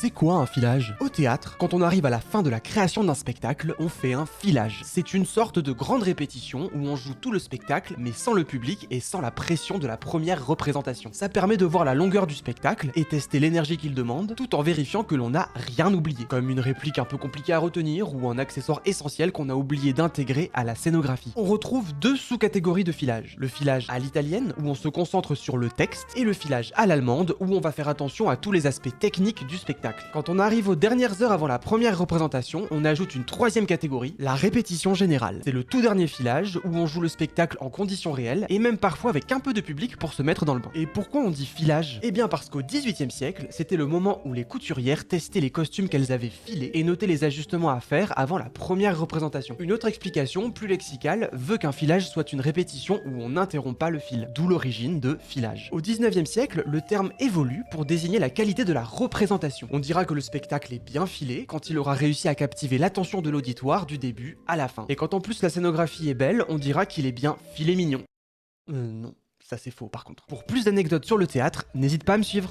C'est quoi un filage? Au théâtre, quand on arrive à la fin de la création d'un spectacle, on fait un filage. C'est une sorte de grande répétition où on joue tout le spectacle mais sans le public et sans la pression de la première représentation. Ça permet de voir la longueur du spectacle et tester l'énergie qu'il demande tout en vérifiant que l'on n'a rien oublié, comme une réplique un peu compliquée à retenir ou un accessoire essentiel qu'on a oublié d'intégrer à la scénographie. On retrouve deux sous-catégories de filage. Le filage à l'italienne où on se concentre sur le texte et le filage à l'allemande où on va faire attention à tous les aspects techniques du spectacle. Quand on arrive aux dernières heures avant la première représentation, on ajoute une troisième catégorie, la répétition générale. C'est le tout dernier filage où on joue le spectacle en conditions réelles et même parfois avec un peu de public pour se mettre dans le bain. Et pourquoi on dit filage? Eh bien parce qu'au XVIIIe siècle, c'était le moment où les couturières testaient les costumes qu'elles avaient filés et notaient les ajustements à faire avant la première représentation. Une autre explication, plus lexicale, veut qu'un filage soit une répétition où on n'interrompt pas le fil, d'où l'origine de filage. Au XIXe siècle, le terme évolue pour désigner la qualité de la représentation. On dira que le spectacle est bien filé quand il aura réussi à captiver l'attention de l'auditoire du début à la fin. Et quand en plus la scénographie est belle, on dira qu'il est bien filé mignon. Non, ça c'est faux par contre. Pour plus d'anecdotes sur le théâtre, n'hésite pas à me suivre.